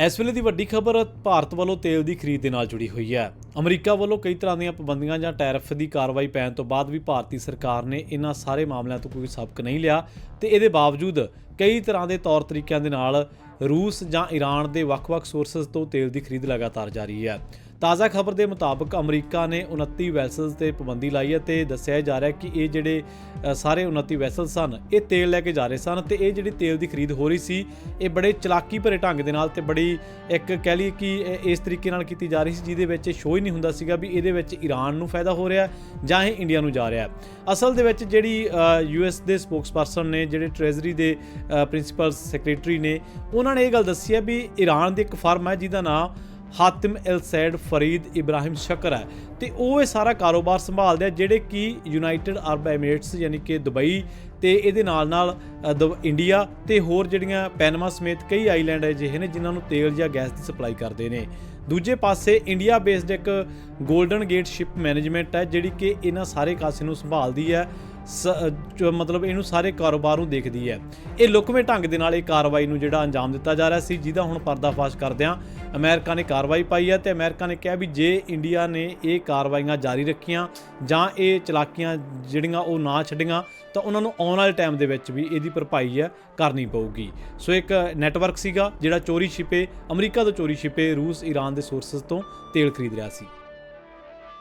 ਇਸ ਵੇਲੇ ਦੀ ਵੱਡੀ ਖਬਰ ਭਾਰਤ ਵੱਲੋਂ ਤੇਲ ਦੀ ਖਰੀਦ ਦੇ ਨਾਲ ਜੁੜੀ ਹੋਈ ਹੈ। ਅਮਰੀਕਾ ਵੱਲੋਂ ਕਈ ਤਰ੍ਹਾਂ ਦੀਆਂ ਪਾਬੰਦੀਆਂ ਜਾਂ ਟੈਰਿਫ ਦੀ ਕਾਰਵਾਈ ਪੈਣ ਤੋਂ ਬਾਅਦ ਵੀ ਭਾਰਤੀ ਸਰਕਾਰ ਨੇ ਇਹਨਾਂ ਸਾਰੇ ਮਾਮਲਿਆਂ ਤੋਂ ਕੋਈ ਸਬਕ ਨਹੀਂ ਲਿਆ ਤੇ ਇਹਦੇ ਬਾਵਜੂਦ ਕਈ ਤਰ੍ਹਾਂ ਦੇ ਤੌਰ ਤਰੀਕਿਆਂ ਦੇ ਨਾਲ ਰੂਸ ਜਾਂ ਈਰਾਨ ਦੇ ਵੱਖ-ਵੱਖ ਸੋਰਸਸ ਤੋਂ ਤੇਲ ਦੀ ਖਰੀਦ ਲਗਾਤਾਰ ਜਾਰੀ ਹੈ। ਤਾਜ਼ਾ ਖਬਰ ਦੇ ਮੁਤਾਬਕ ਅਮਰੀਕਾ ਨੇ 29 ਵੈਸਲਸ ਤੇ ਪਾਬੰਦੀ ਲਾਈ ਹੈ ਤੇ ਦੱਸਿਆ ਜਾ ਰਿਹਾ ਕਿ ਇਹ ਜਿਹੜੇ ਸਾਰੇ 29 ਵੈਸਲ ਸਨ ਇਹ ਤੇਲ ਲੈ ਕੇ ਜਾ ਰਹੇ ਸਨ ਤੇ ਇਹ ਜਿਹੜੀ ਤੇਲ ਦੀ ਖਰੀਦ ਹੋ ਰਹੀ ਸੀ ਇਹ ਬੜੇ ਚਲਾਕੀ ਭਰੇ ਢੰਗ ਦੇ ਨਾਲ ਤੇ ਬੜੀ ਇੱਕ ਕਹਿ ਲਈ ਕਿ ਇਸ ਤਰੀਕੇ ਨਾਲ ਕੀਤੀ ਜਾ ਰਹੀ ਸੀ ਜਿਹਦੇ ਵਿੱਚ ਸ਼ੋਅ ਹੀ ਨਹੀਂ ਹੁੰਦਾ ਸੀਗਾ ਵੀ ਇਹਦੇ ਵਿੱਚ ਈਰਾਨ ਨੂੰ ਫਾਇਦਾ ਹੋ ਰਿਹਾ ਜਾਂ ਇਹ ਇੰਡੀਆ ਨੂੰ ਜਾ ਰਿਹਾ। ਅਸਲ ਦੇ ਵਿੱਚ ਜਿਹੜੀ US ਦੇ ਸਪੋਕਸਪਰਸਨ ਨੇ ਜਿਹੜੇ ਟ੍ਰੈਜ਼ਰੀ ਦੇ ਪ੍ਰਿੰਸੀਪਲ ਸੈਕਟਰੀ ਨੇ ਉਹਨਾਂ ਨੇ ਇਹ ਗੱਲ ਦੱਸੀ ਹੈ ਵੀ ਈਰਾਨ ਦੀ ਇੱਕ ਫਰਮ ਹੈ ਜਿਹਦਾ ਨਾਮ ਹਾਤਿਮ ਅਲ ਸੈਦ ਫਰੀਦ ਇਬਰਾਹਿਮ ਸ਼ਕਰ ਹੈ ਤੇ ਉਹ ਇਹ ਸਾਰਾ ਕਾਰੋਬਾਰ ਸੰਭਾਲਦੇ ਆ ਜਿਹੜੇ ਕਿ ਯੂਨਾਈਟਿਡ ਅਰਬ ਐਮੀਰੇਟਸ ਯਾਨੀ ਕਿ ਦੁਬਈ ਤੇ ਇਹਦੇ ਨਾਲ ਇੰਡੀਆ ਤੇ ਹੋਰ ਜਿਹੜੀਆਂ ਪੈਨਮਾ ਸਮੇਤ ਕਈ ਆਈਲੈਂਡ ਅਜਿਹੇ ਨੇ ਜਿਨ੍ਹਾਂ ਨੂੰ ਤੇਲ ਜਾਂ ਗੈਸ ਦੀ ਸਪਲਾਈ ਕਰਦੇ ਨੇ। ਦੂਜੇ ਪਾਸੇ ਇੰਡੀਆ ਬੇਸਡ ਇੱਕ ਗੋਲਡਨ ਗੇਟ ਸ਼ਿਪ ਮੈਨੇਜਮੈਂਟ ਹੈ ਜਿਹੜੀ ਕਿ ਇਹਨਾਂ ਸਾਰੇ ਕਾਸੇ ਨੂੰ ਸੰਭਾਲਦੀ ਹੈ ਮਤਲਬ ਇਹਨੂੰ ਸਾਰੇ ਕਾਰੋਬਾਰ ਨੂੰ ਦੇਖਦੀ ਹੈ। ਇਹ ਲੁਕਵੇਂ ਢੰਗ ਦੇ ਨਾਲ ਇਹ ਕਾਰਵਾਈ ਨੂੰ ਜਿਹੜਾ ਅੰਜਾਮ ਦਿੱਤਾ ਜਾ ਰਿਹਾ ਸੀ ਜਿਹਦਾ ਹੁਣ ਪਰਦਾਫਾਸ਼ ਕਰਦਿਆਂ ਅਮਰੀਕਾ ਨੇ ਕਾਰਵਾਈ ਪਾਈ ਹੈ ਤੇ ਅਮਰੀਕਾ ਨੇ ਕਿਹਾ ਵੀ ਜੇ ਇੰਡੀਆ ਨੇ ਇਹ ਕਾਰਵਾਈਆਂ ਜਾਰੀ ਰੱਖੀਆਂ ਜਾਂ ਇਹ ਚਲਾਕੀਆਂ ਜਿਹੜੀਆਂ ਉਹ ਨਾ ਛੱਡੀਆਂ ਤਾਂ ਉਹਨਾਂ ਨੂੰ ਆਉਣ ਵਾਲੇ ਟਾਈਮ ਦੇ ਵਿੱਚ ਵੀ ਇਹਦੀ ਭਰਪਾਈ ਹੈ ਕਰਨੀ ਪਊਗੀ। ਸੋ ਇੱਕ ਨੈਟਵਰਕ ਸੀਗਾ ਜਿਹੜਾ ਚੋਰੀ ਛਿਪੇ ਅਮਰੀਕਾ ਤੋਂ ਚੋਰੀ ਛਿਪੇ ਰੂਸ ਈਰਾਨ ਦੇ ਸੋਰਸਸ ਤੋਂ ਤੇਲ ਖਰੀਦ ਰਿਹਾ ਸੀ।